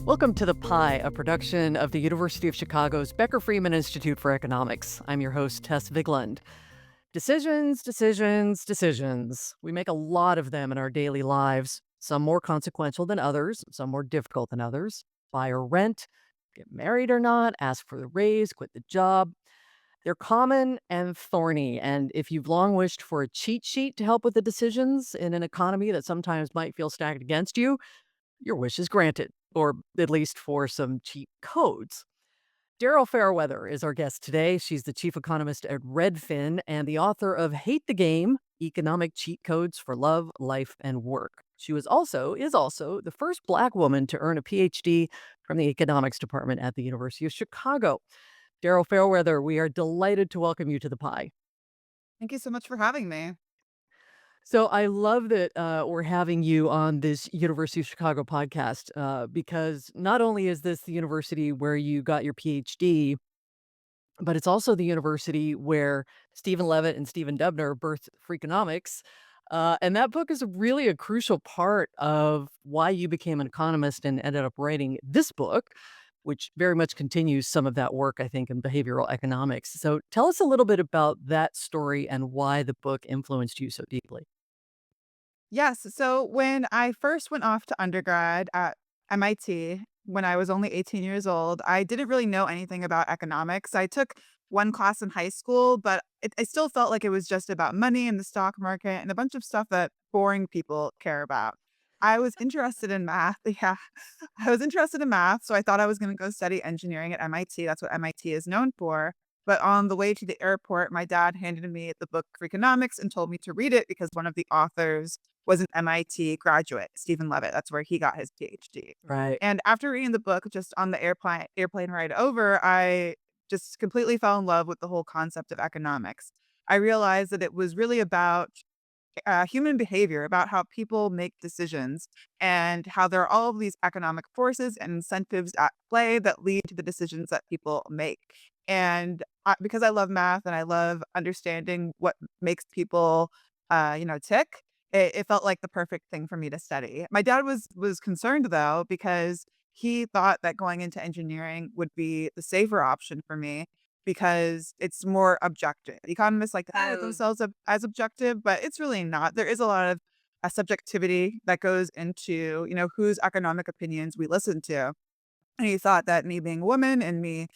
Welcome to The Pie, a production of the University of Chicago's Becker Freeman Institute for Economics. I'm your host, Tess Vigland. Decisions, decisions, decisions. We make a lot of them in our daily lives, some more consequential than others, some more difficult than others. Buy or rent, get married or not, ask for the raise, quit the job. They're common and thorny, and if you've long wished for a cheat sheet to help with the decisions in an economy that sometimes might feel stacked against you, your wish is granted, or at least for some cheat codes. Daryl Fairweather is our guest today. She's the chief economist at Redfin and the author of Hate the Game: Economic Cheat Codes for Love, Life, and Work. She is also the first Black woman to earn a PhD from the economics department at the University of Chicago. Daryl Fairweather, we are delighted to welcome you to the Pie. Thank you so much for having me. So I love that we're having you on this University of Chicago podcast because not only is this the university where you got your PhD, but it's also the university where Stephen Levitt and Stephen Dubner birthed Freakonomics. And that book is really a crucial part of why you became an economist and ended up writing this book, which very much continues some of that work, I think, in behavioral economics. So tell us a little bit about that story and why the book influenced you so deeply. Yes. So when I first went off to undergrad at MIT, when I was only 18 years old, I didn't really know anything about economics. I took one class in high school, but I still felt like it was just about money and the stock market and a bunch of stuff that boring people care about. I was interested in math. Yeah, I was interested in math. So I thought I was going to go study engineering at MIT. That's what MIT is known for. But on the way to the airport, my dad handed me the book for economics and told me to read it because one of the authors was an MIT graduate, Stephen Levitt. That's where he got his PhD. Right. And after reading the book, just on the airplane ride over, I just completely fell in love with the whole concept of economics. I realized that it was really about human behavior, about how people make decisions and how there are all of these economic forces and incentives at play that lead to the decisions that people make. And because I love math and I love understanding what makes people, tick, it felt like the perfect thing for me to study. My dad was concerned though because he thought that going into engineering would be the safer option for me because it's more objective. Economists like to think of themselves as objective, but it's really not. There is a lot of subjectivity that goes into, whose economic opinions we listen to. And he thought that me being a woman and me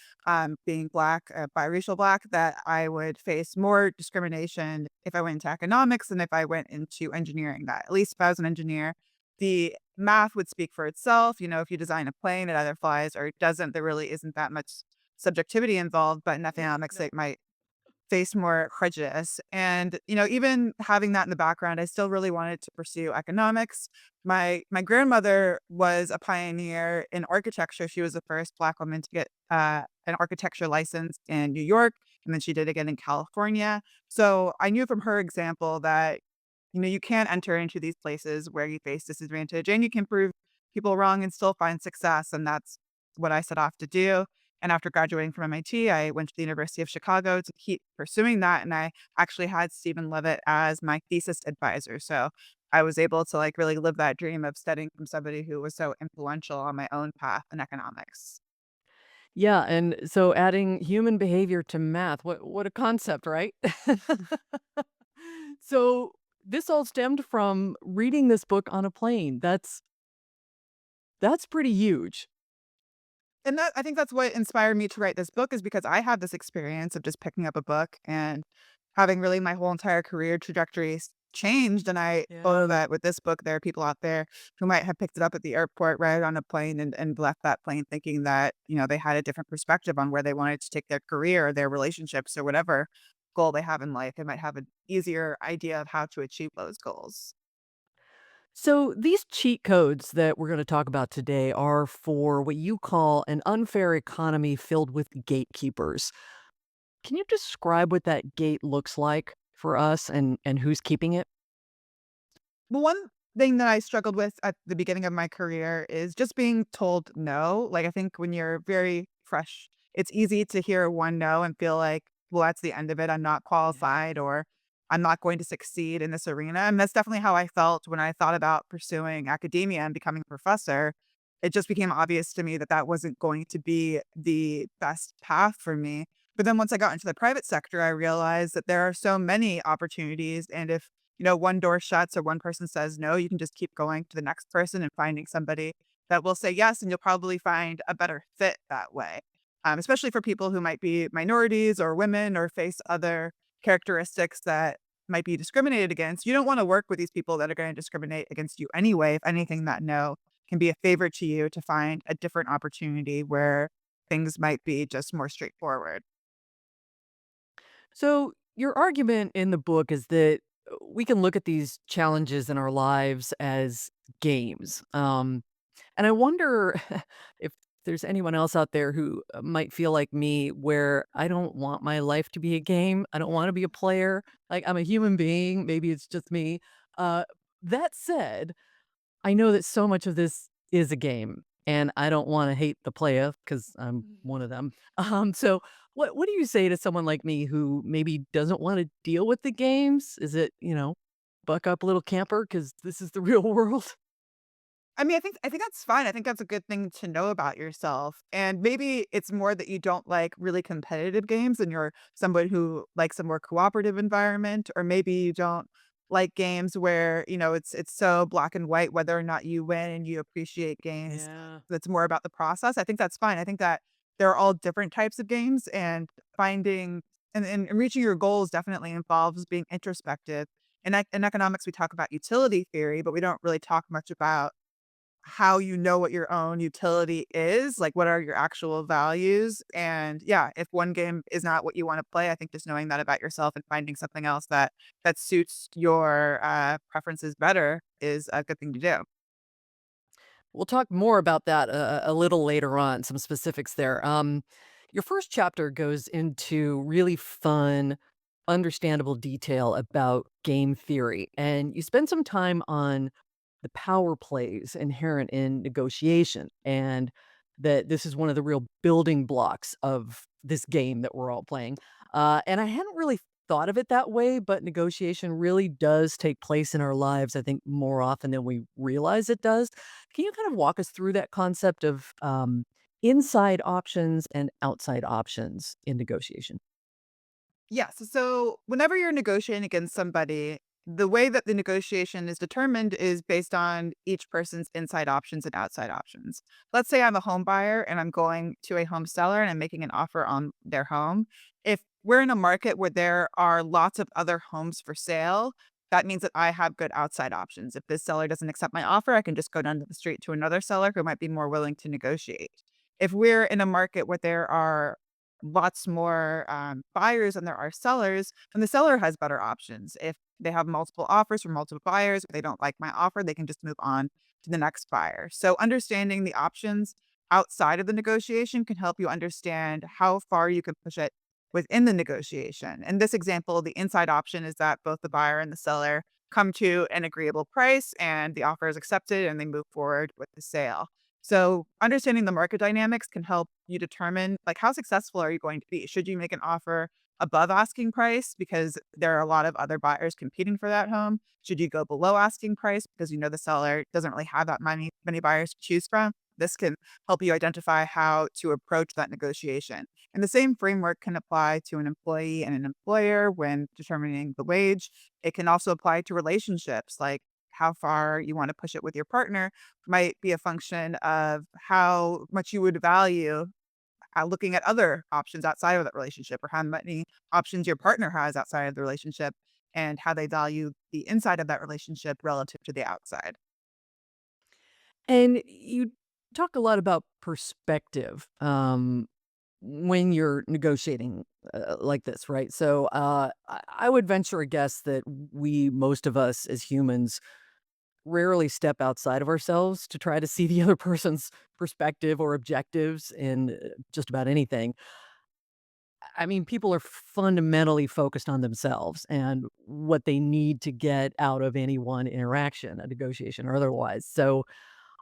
being black, biracial black, that I would face more discrimination if I went into economics than if I went into engineering. That at least if I was an engineer, the math would speak for itself. If you design a plane, it either flies or it doesn't. There really isn't that much subjectivity involved, but in economics, No. it might face more prejudice. And, even having that in the background, I still really wanted to pursue economics. My grandmother was a pioneer in architecture. She was the first Black woman to get an architecture license in New York, and then she did again in California. So I knew from her example that, you can enter into these places where you face disadvantage and you can prove people wrong and still find success. And that's what I set off to do. And after graduating from MIT, I went to the University of Chicago to keep pursuing that. And I actually had Stephen Levitt as my thesis advisor. So I was able to really live that dream of studying from somebody who was so influential on my own path in economics. Yeah, and so adding human behavior to math, what a concept, right? So this all stemmed from reading this book on a plane. That's pretty huge. And that I think that's what inspired me to write this book is because I had this experience of just picking up a book and having really my whole entire career trajectory changed. And I Yeah. know that with this book, there are people out there who might have picked it up at the airport, read it on a plane, and left that plane thinking that, they had a different perspective on where they wanted to take their career or their relationships or whatever goal they have in life. They might have an easier idea of how to achieve those goals. So these cheat codes that we're going to talk about today are for what you call an unfair economy filled with gatekeepers. Can you describe what that gate looks like for us and who's keeping it? Well, one thing that I struggled with at the beginning of my career is just being told no. Like, I think when you're very fresh, it's easy to hear one no and feel like, well, that's the end of it. I'm not Yeah. qualified or I'm not going to succeed in this arena. And that's definitely how I felt when I thought about pursuing academia and becoming a professor. it just became obvious to me that that wasn't going to be the best path for me. But then once I got into the private sector, I realized that there are so many opportunities. And if, one door shuts or one person says no, you can just keep going to the next person and finding somebody that will say yes. And you'll probably find a better fit that way, especially for people who might be minorities or women or face other characteristics that might be discriminated against. You don't want to work with these people that are going to discriminate against you anyway. If anything, that no can be a favor to you to find a different opportunity where things might be just more straightforward. So, your argument in the book is that we can look at these challenges in our lives as games. And I wonder if there's anyone else out there who might feel like me, where I don't want my life to be a game. I don't want to be a player. Like, I'm a human being. Maybe it's just me. Uh, that said, I know that so much of this is a game, and I don't wanna hate the playa because 'cause I'm one of them. So what do you say to someone like me who maybe doesn't wanna deal with the games? Is it, "Buck up, little camper, because this is the real world?" I mean, I think that's fine. I think that's a good thing to know about yourself. And maybe it's more that you don't like really competitive games and you're someone who likes a more cooperative environment, or maybe you don't like games where, it's so black and white whether or not you win, and you appreciate games Yeah. that's more about the process. I think that's fine. I think that there are all different types of games, and finding and reaching your goals definitely involves being introspective. In economics, we talk about utility theory, but we don't really talk much about how you know what your own utility is, like, what are your actual values, and, yeah, if one game is not what you wanna play, I think just knowing that about yourself and finding something else that suits your, preferences better is a good thing to do. We'll talk more about that a little later on, some specifics there. Your first chapter goes into really fun, understandable detail about game theory, and you spend some time on the power plays inherent in negotiation, and that this is one of the real building blocks of this game that we're all playing. And I hadn't really thought of it that way, but negotiation really does take place in our lives, I think, more often than we realize it does. Can you kind of walk us through that concept of inside options and outside options in negotiation? Yes. So whenever you're negotiating against somebody, the way that the negotiation is determined is based on each person's inside options and outside options. Let's say I'm a home buyer and I'm going to a home seller and I'm making an offer on their home. If we're in a market where there are lots of other homes for sale, that means that I have good outside options. If this seller doesn't accept my offer, I can just go down to the street to another seller who might be more willing to negotiate. If we're in a market where there are lots more buyers than there are sellers, and the seller has better options. If they have multiple offers from multiple buyers, if they don't like my offer, they can just move on to the next buyer. So understanding the options outside of the negotiation can help you understand how far you can push it within the negotiation. In this example, the inside option is that both the buyer and the seller come to an agreeable price and the offer is accepted and they move forward with the sale. So understanding the market dynamics can help you determine, like, how successful are you going to be? Should you make an offer above asking price because there are a lot of other buyers competing for that home? Should you go below asking price because you know the seller doesn't really have that many buyers to choose from? This can help you identify how to approach that negotiation. And the same framework can apply to an employee and an employer when determining the wage. It can also apply to relationships, like how far you want to push it with your partner might be a function of how much you would value looking at other options outside of that relationship, or how many options your partner has outside of the relationship, and how they value the inside of that relationship relative to the outside. And you talk a lot about perspective when you're negotiating like this, right? So I would venture a guess that most of us as humans, rarely step outside of ourselves to try to see the other person's perspective or objectives in just about anything. I mean, people are fundamentally focused on themselves and what they need to get out of any one interaction, a negotiation or otherwise. So,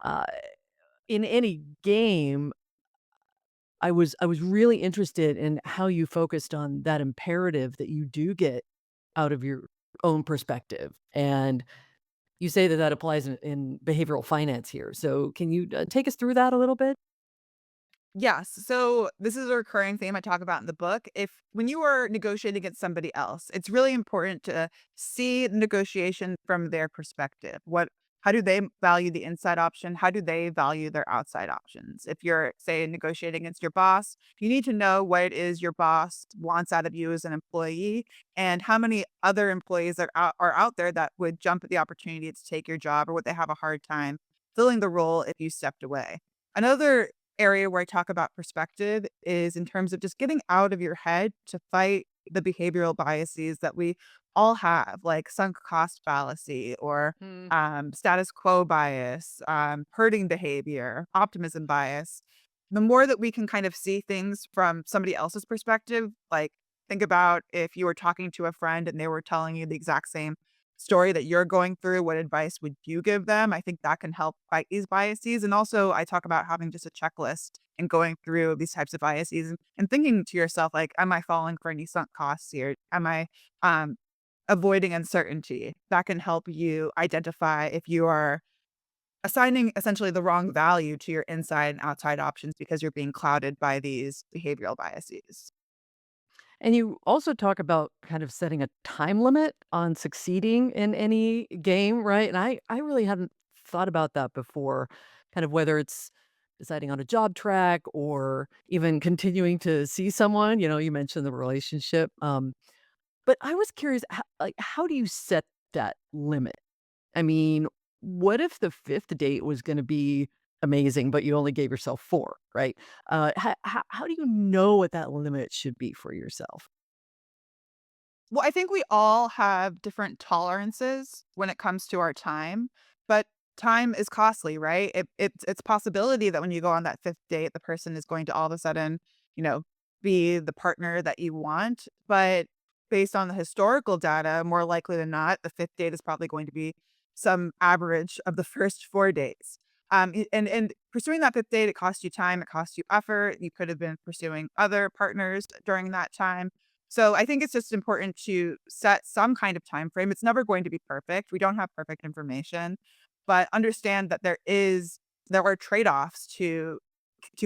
uh, in any game, I was really interested in how you focused on that imperative that you do get out of your own perspective, and You say that that applies in behavioral finance here. So can you take us through that a little bit? Yes. So this is a recurring theme I talk about in the book. If when you are negotiating against somebody else, it's really important to see the negotiation from their perspective. How do they value the inside option? How do they value their outside options? If you're, say, negotiating against your boss, you need to know what it is your boss wants out of you as an employee and how many other employees are out there that would jump at the opportunity to take your job or would they have a hard time filling the role if you stepped away. Another area where I talk about perspective is in terms of just getting out of your head to fight the behavioral biases that we all have, like sunk cost fallacy or Hmm. status quo bias, herding behavior, optimism bias. The more that we can kind of see things from somebody else's perspective, like think about if you were talking to a friend and they were telling you the exact same story that you're going through, what advice would you give them? I think that can help fight these biases. And also, I talk about having just a checklist and going through these types of biases and thinking to yourself, like, am I falling for any sunk costs here? Am I um, avoiding uncertainty? That can help you identify if you are assigning essentially the wrong value to your inside and outside options because you're being clouded by these behavioral biases. And you also talk about kind of setting a time limit on succeeding in any game, right? And I really hadn't thought about that before, kind of whether it's deciding on a job track or even continuing to see someone. You mentioned the relationship. But I was curious, how do you set that limit? I mean, what if the fifth date was going to be amazing, but you only gave yourself four, right? How do you know what that limit should be for yourself? Well, I think we all have different tolerances when it comes to our time, but time is costly, right? It's possibility that when you go on that 5th date, the person is going to all of a sudden, you know, be the partner that you want, but based on the historical data, more likely than not, the 5th date is probably going to be some average of the first 4 dates. And pursuing that 5th date, it costs you time, it costs you effort. You could have been pursuing other partners during that time. So I think it's just important to set some kind of time frame. It's never going to be perfect. We don't have perfect information, but understand that there are trade-offs to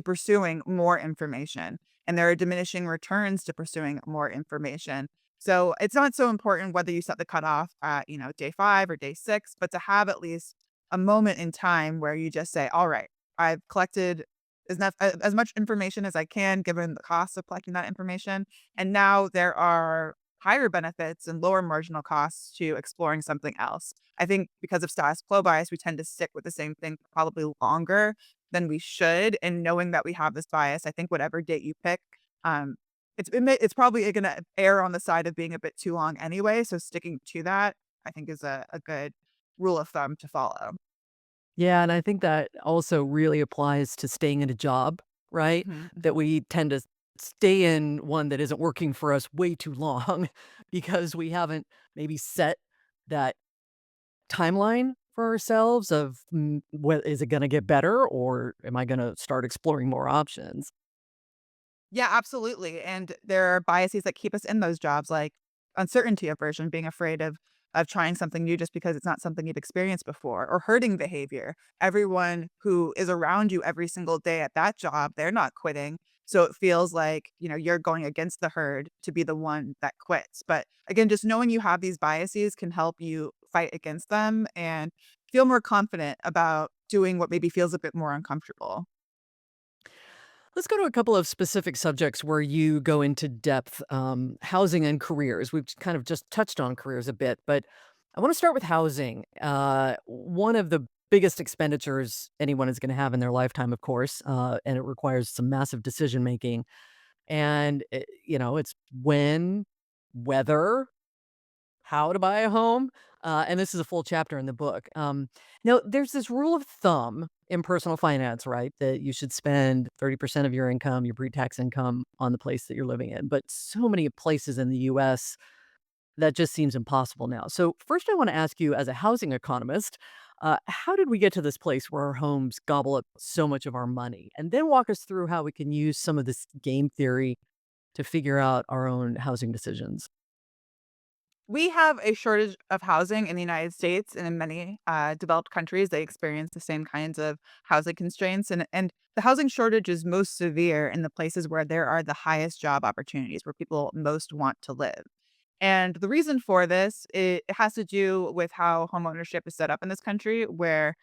pursuing more information and there are diminishing returns to pursuing more information. So it's not so important whether you set the cutoff at, day 5 or day 6, but to have at least a moment in time where you just say, all right, I've collected as much information as I can given the cost of collecting that information. And now there are higher benefits and lower marginal costs to exploring something else. I think because of status quo bias, we tend to stick with the same thing for probably longer than we should. And knowing that we have this bias, I think whatever date you pick, um, it's probably going to err on the side of being a bit too long anyway. So sticking to that, I think, is a good rule of thumb to follow. Yeah, and I think that also really applies to staying in a job, right? Mhm, That mhm. we tend to stay in one that isn't working for us way too long because we haven't maybe set that timeline for ourselves of what is it going to get better or am I going to start exploring more options? Yeah, absolutely. And there are biases that keep us in those jobs, like uncertainty aversion, being afraid of trying something new just because it's not something you've experienced before, or herding behavior. Everyone who is around you every single day at that job, they're not quitting. So it feels like, you're going against the herd to be the one that quits. But again, just knowing you have these biases can help you fight against them and feel more confident about doing what maybe feels a bit more uncomfortable. Let's go to a couple of specific subjects where you go into depth. Housing and careers. We've kind of just touched on careers a bit, but I want to start with housing. One of the biggest expenditures anyone is going to have in their lifetime, of course, and it requires some massive decision making. And, it's when, whether, how to buy a home, and this is a full chapter in the book. Now, there's this rule of thumb in personal finance, right, that you should spend 30% of your income, your pre-tax income, on the place that you're living in. But so many places in the U.S. that just seems impossible now. So, first, I want to ask you, as a housing economist, how did we get to this place where our homes gobble up so much of our money? And then walk us through how we can use some of this game theory to figure out our own housing decisions. We have a shortage of housing in the United States and in many developed countries. They experience the same kinds of housing constraints, and the housing shortage is most severe in the places where there are the highest job opportunities, where people most want to live. And the reason for this, it has to do with how homeownership is set up in this country, where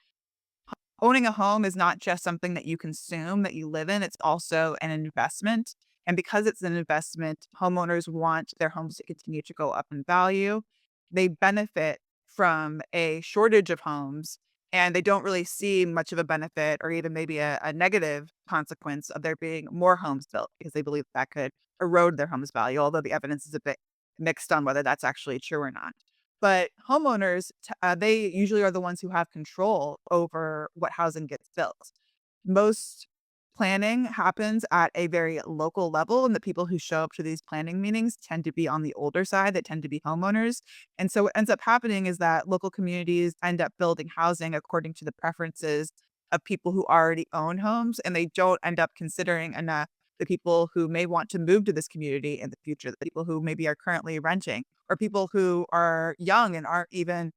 owning a home is not just something that you consume, that you live in, it's also an investment. And because it's an investment, homeowners want their homes to continue to go up in value. They benefit from a shortage of homes, and they don't really see much of a benefit or even maybe a negative consequence of there being more homes built because they believe that could erode their home's value, although the evidence is a bit mixed on whether that's actually true or not. But homeowners, they usually are the ones who have control over what housing gets built. Most planning happens at a very local level, and the people who show up to these planning meetings tend to be on the older side, that tend to be homeowners. And so what ends up happening is that local communities end up building housing according to the preferences of people who already own homes, and they don't end up considering enough the people who may want to move to this community in the future, the people who maybe are currently renting or people who are young and aren't even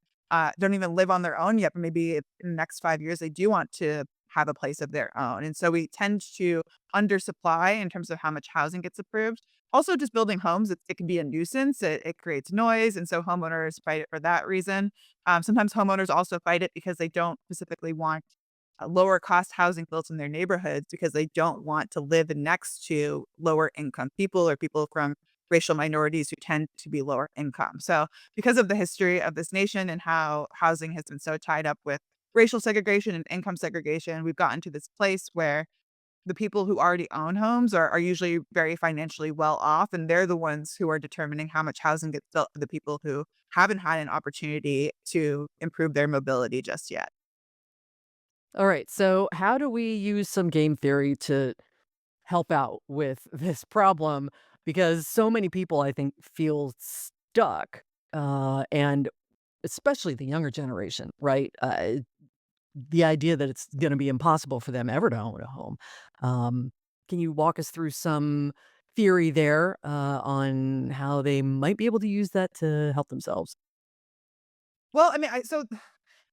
don't even live on their own yet, but maybe in the next 5 years they do want to have a place of their own. And so we tend to undersupply in terms of how much housing gets approved. Also, just building homes, it can be a nuisance. It creates noise, and so homeowners fight it for that reason. Sometimes homeowners also fight it because they don't specifically want lower cost housing built in their neighborhoods because they don't want to live next to lower income people or people from racial minorities who tend to be lower income. So, because of the history of this nation and how housing has been so tied up with racial segregation and income segregation, we've gotten to this place where the people who already own homes are usually very financially well off, and they're the ones who are determining how much housing gets built for the people who haven't had an opportunity to improve their mobility just yet. All right. So, how do we use some game theory to help out with this problem? Because so many people, I think, feel stuck, and especially the younger generation, right? The idea that it's going to be impossible for them ever to own a home. Um, can you walk us through some theory there on how they might be able to use that to help themselves? Well, I mean,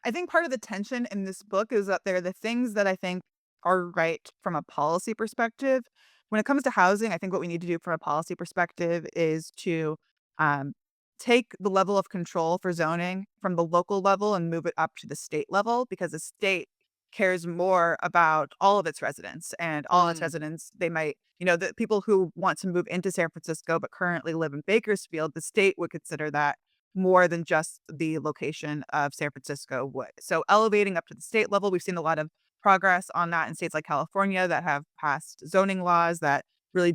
I think part of the tension in this book is that there are the things that I think are right from a policy perspective. When it comes to housing, I think what we need to do from a policy perspective is to um, take the level of control for zoning from the local level and move it up to the state level because the state cares more about all of its residents and all its Mm. residents. They might, the people who want to move into San Francisco but currently live in Bakersfield, the state would consider that more than just the location of San Francisco would. So elevating up to the state level, we've seen a lot of progress on that in states like California that have passed zoning laws that really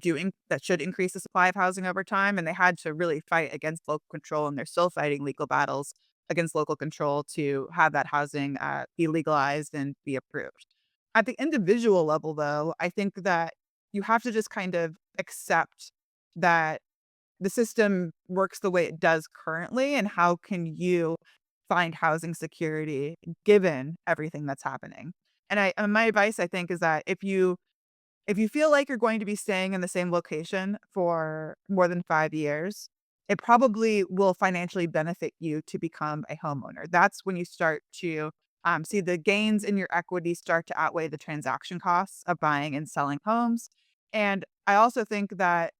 that should increase the supply of housing over time. And they had to really fight against local control, and they're still fighting legal battles against local control to have that housing be legalized and be approved. At the individual level, though, I think that you have to just kind of accept that the system works the way it does currently, and how can you find housing security given everything that's happening? And my advice, I think, is that if you feel like you're going to be staying in the same location for more than 5 years, it probably will financially benefit you to become a homeowner. That's when you start to, see the gains in your equity start to outweigh the transaction costs of buying and selling homes. And I also think that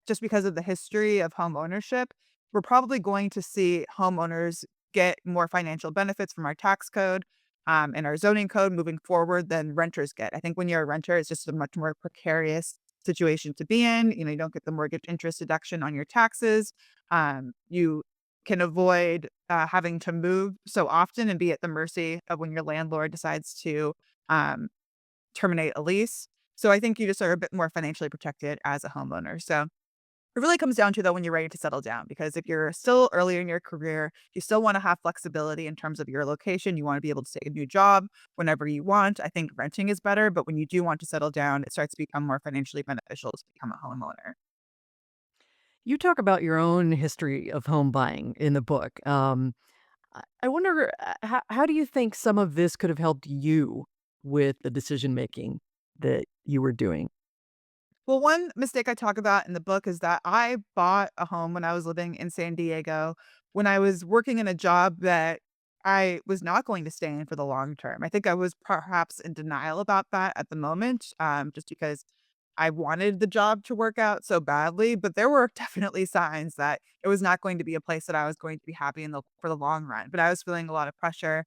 just because of the history of home ownership, we're probably going to see homeowners get more financial benefits from our tax code, and our zoning code moving forward than renters get. I think when you're a renter, it's just a much more precarious situation to be in. You don't get the mortgage interest deduction on your taxes. You can avoid having to move so often and be at the mercy of when your landlord decides to um, terminate a lease. So I think you just are a bit more financially protected as a homeowner. So it really comes down to, though, when you're ready to settle down, because if you're still earlier in your career, you still wanna have flexibility in terms of your location, you wanna be able to take a new job whenever you want. I think renting is better, but when you do want to settle down, it starts to become more financially beneficial to become a homeowner. You talk about your own history of home buying in the book. I wonder, how do you think some of this could have helped you with the decision making that you were doing? Well, one mistake I talk about in the book is that I bought a home when I was living in San Diego, when I was working in a job that I was not going to stay in for the long term. I think I was perhaps in denial about that at the moment, just because I wanted the job to work out so badly, but there were definitely signs that it was not going to be a place that I was going to be happy in the for the long run. But I was feeling a lot of pressure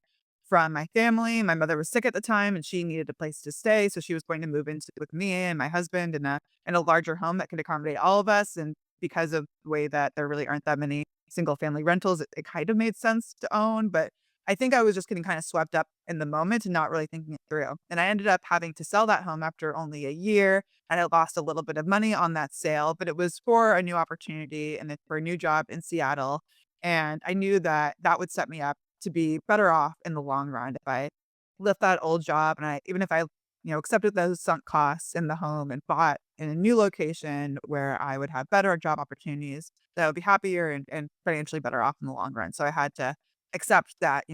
from my family. My mother was sick at the time and she needed a place to stay, so she was going to move into with me and my husband in a larger home that could accommodate all of us. And because of the way that there really aren't that many single family rentals, it kind of made sense to own. But I think I was just getting kind of swept up in the moment and not really thinking it through. And I ended up having to sell that home after only a year. And I lost a little bit of money on that sale, but it was for a new opportunity and for a new job in Seattle. And I knew that that would set me up to be better off in the long run if I left that old job and even if I, accepted those sunk costs in the home and bought in a new location where I would have better job opportunities, that I would be happier and financially better off in the long run. So I had to accept that,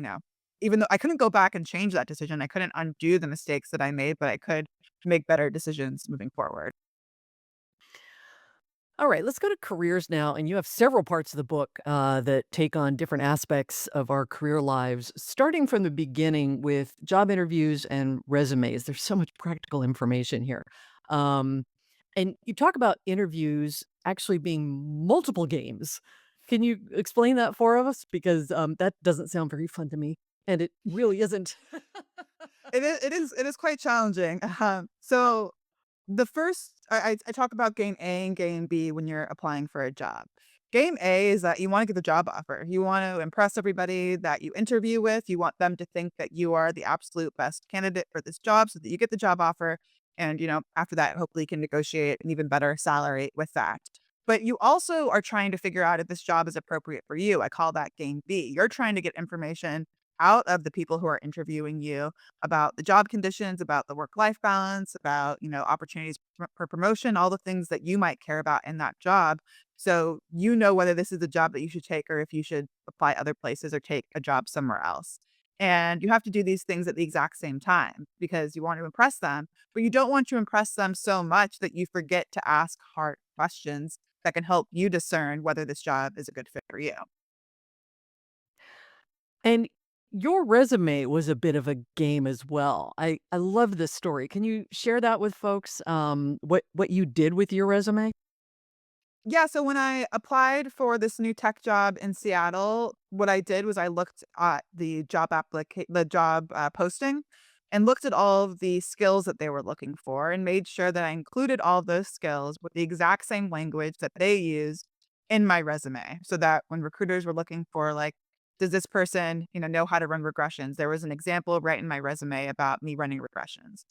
even though I couldn't go back and change that decision, I couldn't undo the mistakes that I made, but I could make better decisions moving forward. All right, let's go to careers now. And you have several parts of the book that take on different aspects of our career lives, starting from the beginning with job interviews and resumes. There's so much practical information here. Um, and you talk about interviews actually being multiple games. Can you explain that for us? Because that doesn't sound very fun to me. And it really isn't. It is quite challenging. So the first I talk about game A and game B when you're applying for a job. Game A is that you wanna get the job offer. You want to impress everybody that you interview with. You want them to think that you are the absolute best candidate for this job so that you get the job offer, and, after that, hopefully you can negotiate an even better salary with that. But you also are trying to figure out if this job is appropriate for you. I call that game B. You're trying to get information out of the people who are interviewing you about the job conditions, about the work-life balance, about, opportunities for promotion, all the things that you might care about in that job. So you know whether this is a job that you should take or if you should apply other places or take a job somewhere else. And you have to do these things at the exact same time because you want to impress them, but you don't want to impress them so much that you forget to ask hard questions that can help you discern whether this job is a good fit for you. And your resume was a bit of a game as well. I love this story. Can you share that with folks, what you did with your resume? Yeah, so when I applied for this new tech job in Seattle, what I did was I looked at the job posting and looked at all of the skills that they were looking for and made sure that I included all of those skills with the exact same language that they used in my resume so that when recruiters were looking for like does this person, know how to run regressions? There was an example right in my resume about me running regressions.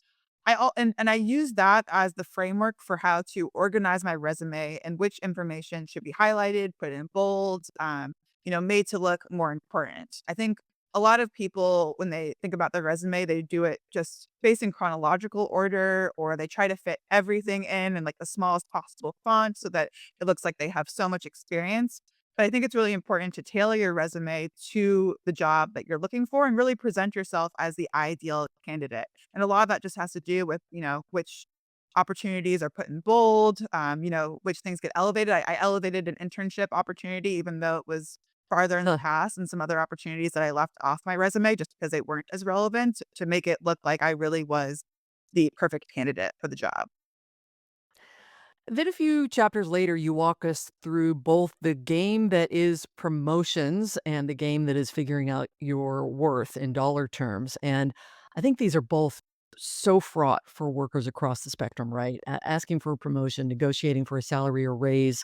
And I use that as the framework for how to organize my resume and which information should be highlighted, put in bold, made to look more important. I think a lot of people, when they think about their resume, they do it just based in chronological order, or they try to fit everything in like the smallest possible font so that it looks like they have so much experience. But I think it's really important to tailor your resume to the job that you're looking for and really present yourself as the ideal candidate. And a lot of that just has to do with, which opportunities are put in bold, which things get elevated. I elevated an internship opportunity, even though it was farther in the Huh. past, and some other opportunities that I left off my resume just because they weren't as relevant to make it look like I really was the perfect candidate for the job. Then a few chapters later, you walk us through both the game that is promotions and the game that is figuring out your worth in dollar terms. And I think these are both so fraught for workers across the spectrum, right? Asking for a promotion, negotiating for a salary or raise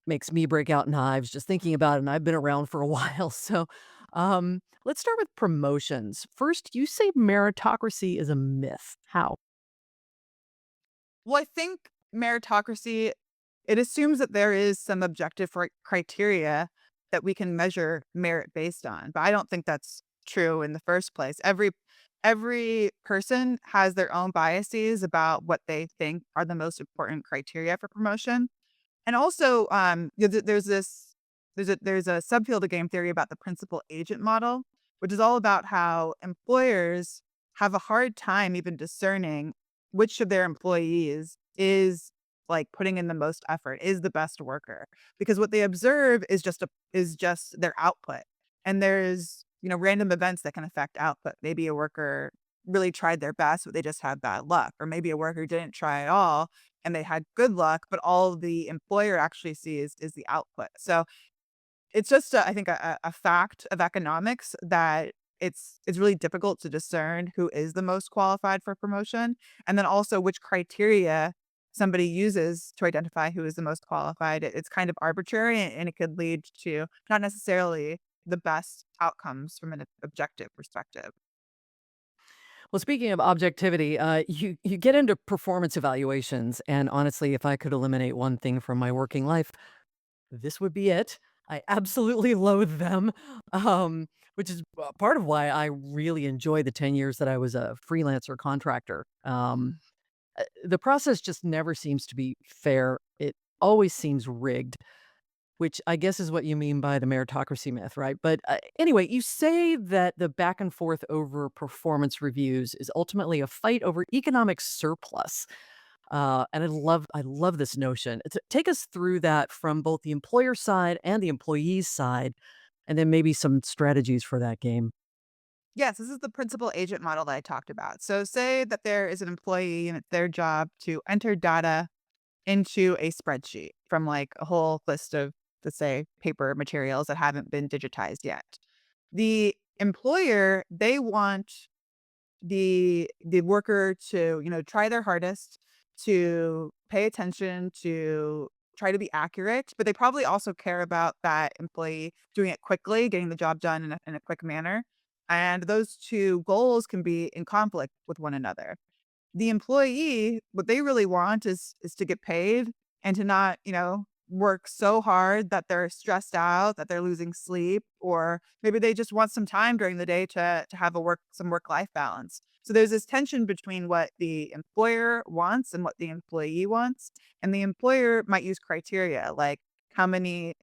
makes me break out in hives just thinking about it. And I've been around for a while. So let's start with promotions. First, you say meritocracy is a myth. How? Well, I think meritocracy, it assumes that there is some objective criteria that we can measure merit based on, but I don't think that's true in the first place. Every person has their own biases about what they think are the most important criteria for promotion. And also, there's a subfield of game theory about the principal agent model, which is all about how employers have a hard time even discerning which of their employees is like putting in the most effort, is the best worker. Because what they observe is just their output. And there's, random events that can affect output. Maybe a worker really tried their best, but they just had bad luck. Or maybe a worker didn't try at all and they had good luck, but all the employer actually sees is the output. So it's just, I think, a fact of economics that it's really difficult to discern who is the most qualified for promotion, and then also which criteria somebody uses to identify who is the most qualified. It's kind of arbitrary, and it could lead to not necessarily the best outcomes from an objective perspective. Well, speaking of objectivity, you get into performance evaluations, and honestly, if I could eliminate one thing from my working life, this would be it. I absolutely loathe them, which is part of why I really enjoy the 10 years that I was a freelancer contractor. The process just never seems to be fair. It always seems rigged, which I guess is what you mean by the meritocracy myth, right? But anyway, you say that the back and forth over performance reviews is ultimately a fight over economic surplus. And I love this notion. Take us through that from both the employer side and the employee's side, and then maybe some strategies for that game. Yes, this is the principal agent model that I talked about. So say that there is an employee and it's their job to enter data into a spreadsheet from like a whole list of, let's say, paper materials that haven't been digitized yet. The employer, they want the worker to, try their hardest to pay attention, to try to be accurate, but they probably also care about that employee doing it quickly, getting the job done in a quick manner. And those two goals can be in conflict with one another. The employee, what they really want is to get paid and to not, work so hard that they're stressed out, that they're losing sleep, or maybe they just want some time during the day to have some work-life balance. So there's this tension between what the employer wants and what the employee wants, and the employer might use criteria like how many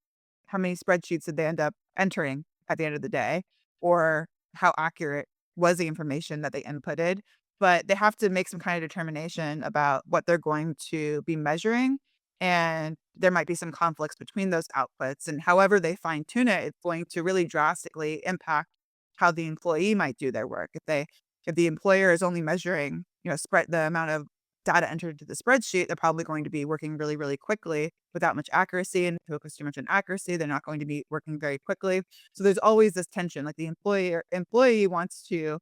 how many spreadsheets did they end up entering at the end of the day, or how accurate was the information that they inputted. But they have to make some kind of determination about what they're going to be measuring. And there might be some conflicts between those outputs. And however they fine tune it, it's going to really drastically impact how the employee might do their work. If the employer is only measuring, spread the amount of data entered into the spreadsheet, they're probably going to be working really, really quickly without much accuracy. And focus too much on accuracy, they're not going to be working very quickly. So there's always this tension. Like the employee wants to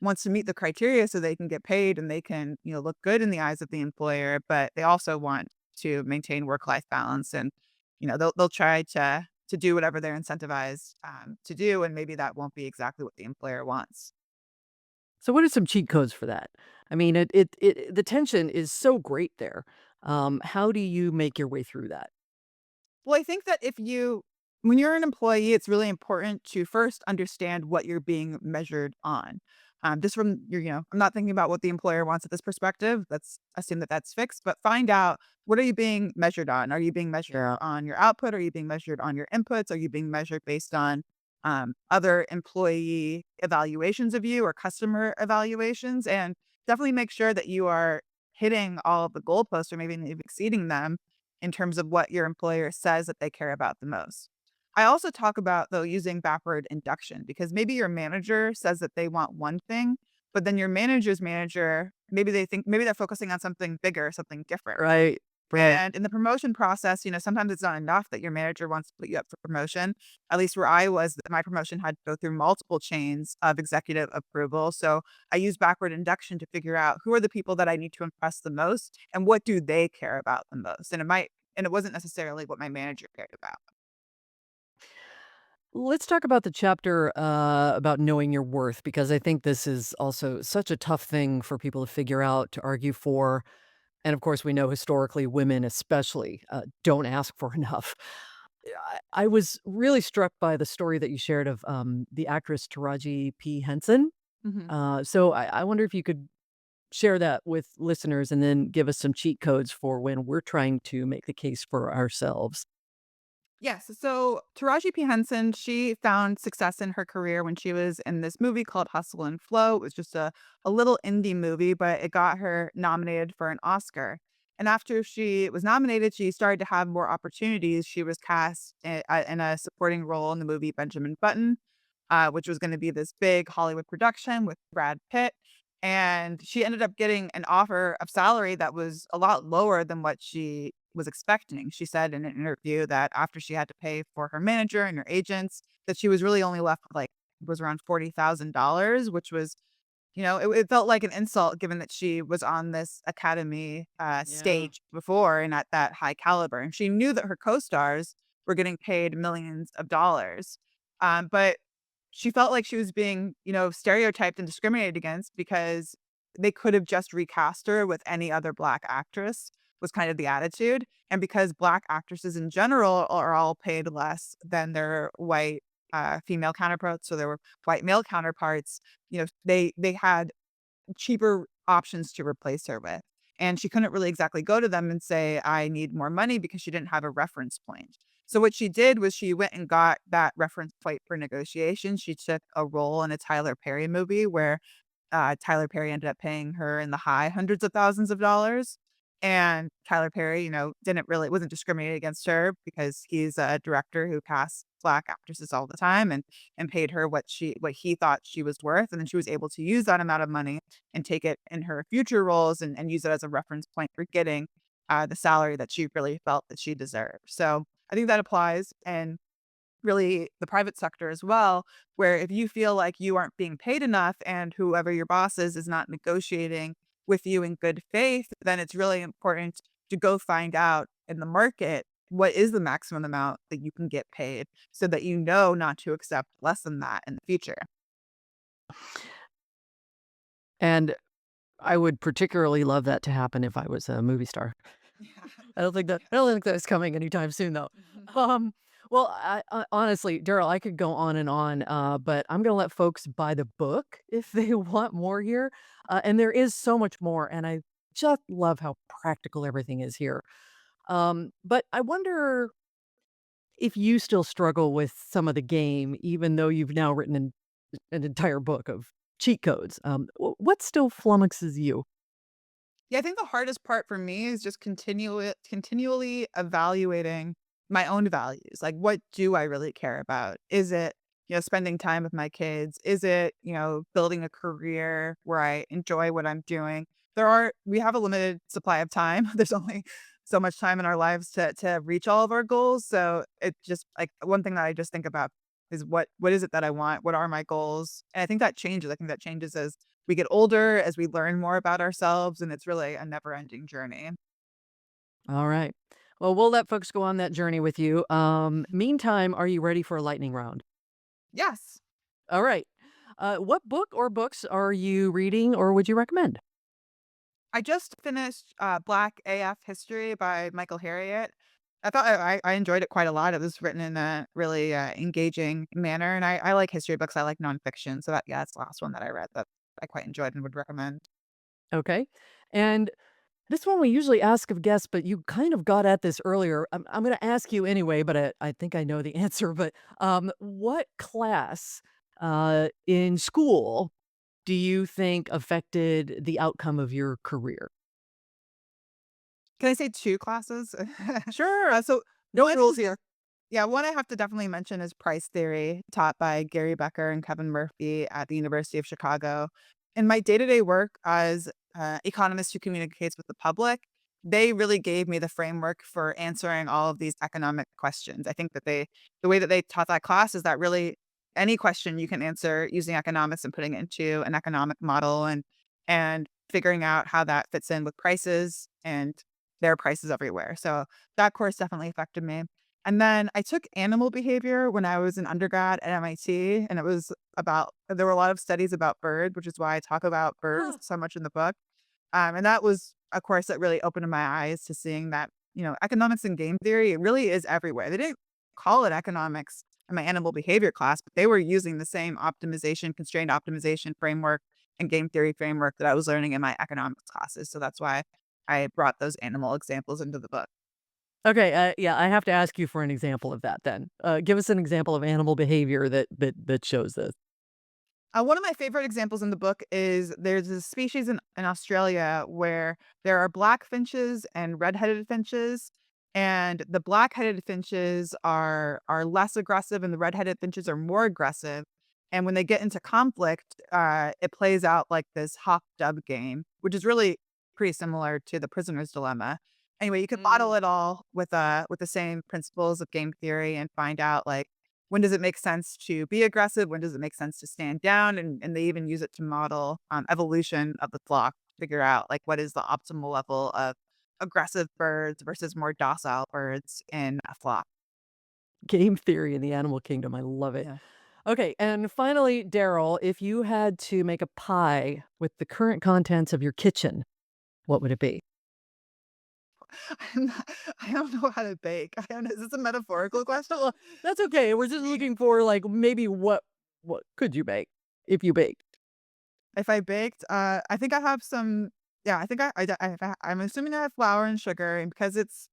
meet the criteria so they can get paid and they can, look good in the eyes of the employer, but they also want to maintain work-life balance and, they'll try to do whatever they're incentivized to do, and maybe that won't be exactly what the employer wants. So, what are some cheat codes for that? I mean, the tension is so great there. How do you make your way through that? Well, I think that when you're an employee, it's really important to first understand what you're being measured on. Just from I'm not thinking about what the employer wants at this perspective. Let's assume that that's fixed, but find out, what are you being measured on? Are you being measured Yeah. on your output? Are you being measured on your inputs? Are you being measured based on other employee evaluations of you or customer evaluations? And definitely make sure that you are hitting all of the goalposts or maybe even exceeding them in terms of what your employer says that they care about the most. I also talk about, though, using backward induction because maybe your manager says that they want one thing, but then your manager's manager, maybe they're focusing on something bigger, something different. Right. Right. And in the promotion process, sometimes it's not enough that your manager wants to put you up for promotion. At least where I was, my promotion had to go through multiple chains of executive approval. So I use backward induction to figure out who are the people that I need to impress the most and what do they care about the most. And it wasn't necessarily what my manager cared about. Let's talk about the chapter about knowing your worth, because I think this is also such a tough thing for people to figure out, to argue for. And of course, we know historically, women especially don't ask for enough. I was really struck by the story that you shared of the actress Taraji P. Henson. Mhm. So I wonder if you could share that with listeners and then give us some cheat codes for when we're trying to make the case for ourselves. Yes. So Taraji P. Henson, she found success in her career when she was in this movie called Hustle and Flow. It was just a little indie movie, but it got her nominated for an Oscar. And after she was nominated, she started to have more opportunities. She was cast in a supporting role in the movie Benjamin Button, which was going to be this big Hollywood production with Brad Pitt. And she ended up getting an offer of salary that was a lot lower than what she was expecting. She said in an interview that after she had to pay for her manager and her agents, that she was really only left with like was around $40,000, which was, it felt like an insult given that she was on this academy Yeah. stage before and at that high caliber. And she knew that her co-stars were getting paid millions of dollars. But she felt like she was being, stereotyped and discriminated against because they could have just recast her with any other Black actress, was kind of the attitude. And because Black actresses in general are all paid less than their white, female counterparts, so there were white male counterparts, they had cheaper options to replace her with. And she couldn't really exactly go to them and say, "I need more money," because she didn't have a reference point. So what she did was she went and got that reference point for negotiation. She took a role in a Tyler Perry movie where Tyler Perry ended up paying her in the high hundreds of thousands of dollars. And Tyler Perry, didn't really wasn't discriminated against her because he's a director who casts Black actresses all the time and paid her what he thought she was worth. And then she was able to use that amount of money and take it in her future roles and use it as a reference point for getting the salary that she really felt that she deserved. So I think that applies. And really the private sector as well, where if you feel like you aren't being paid enough and whoever your boss is not negotiating with you in good faith, then it's really important to go find out in the market what is the maximum amount that you can get paid so that you know not to accept less than that in the future. And I would particularly love that to happen if I was a movie star. I don't think that's coming anytime soon, though. Um, well, honestly, Daryl, I could go on, but I'm gonna let folks buy the book if they want more here, and there is so much more, and I just love how practical everything is here. But I wonder if you still struggle with some of the game, even though you've now written an entire book of cheat codes. What still flummoxes you? Yeah, I think the hardest part for me is just continually evaluating my own values. Like, what do I really care about? Is it, spending time with my kids? Is it, building a career where I enjoy what I'm doing? We have a limited supply of time. There's only so much time in our lives to reach all of our goals. So it just like one thing that I just think about is what is it that I want? What are my goals? And I think that changes. I think that changes as we get older, as we learn more about ourselves, and it's really a never-ending journey. All right. Well, we'll let folks go on that journey with you. Meantime, are you ready for a lightning round? Yes. All right. What book or books are you reading or would you recommend? I just finished, Black AF History by Michael Harriot. I thought I enjoyed it quite a lot. It was written in a really, engaging manner, and I like history books. I like nonfiction, so that's the last one that I read that I quite enjoyed and would recommend. Okay. And this one we usually ask of guests, but you kind of got at this earlier. I'm going to ask you anyway, but I think I know the answer. But what class in school do you think affected the outcome of your career? Can I say 2 classes? Sure. So No one rules here. Yeah, one I have to definitely mention is price theory, taught by Gary Becker and Kevin Murphy at the University of Chicago. In my day-to-day work as economist who communicates with the public, they really gave me the framework for answering all of these economic questions. I think that the way that they taught that class is that really any question you can answer using economics and putting it into an economic model and figuring out how that fits in with prices, and there are prices everywhere. So that course definitely affected me. And then I took animal behavior when I was an undergrad at MIT, and there were a lot of studies about birds, which is why I talk about birds Huh. so much in the book. And that was a course that really opened my eyes to seeing that, economics and game theory, it really is everywhere. They didn't call it economics in my animal behavior class, but they were using the same constrained optimization framework and game theory framework that I was learning in my economics classes. So that's why I brought those animal examples into the book. Okay, yeah, I have to ask you for an example of that then. Give us an example of animal behavior that shows this. One of my favorite examples in the book is there's a species in Australia where there are black finches and red-headed finches, and the black-headed finches are less aggressive, and the red-headed finches are more aggressive. And when they get into conflict, it plays out like this hop-dub game, which is really pretty similar to the prisoner's dilemma. Anyway, you could model Mm. it all with the same principles of game theory and find out like when does it make sense to be aggressive? When does it make sense to stand down? And they even use it to model evolution of the flock, figure out like what is the optimal level of aggressive birds versus more docile birds in a flock. Game theory in the animal kingdom, I love it. Yeah. Okay, and finally, Daryl, if you had to make a pie with the current contents of your kitchen, what would it be? I'm not, I don't know how to bake. I don't know. Is this a metaphorical question? Well, that's okay. We're just looking for like maybe what could you make if you baked? If I baked, I think I have some. Yeah, I think I'm assuming I have flour and sugar, and because it's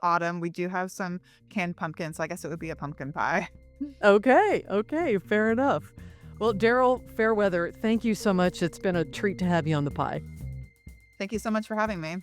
autumn, we do have some canned pumpkin. So I guess it would be a pumpkin pie. Okay, okay, fair enough. Well, Daryl Fairweather, thank you so much. It's been a treat to have you on the pie. Thank you so much for having me.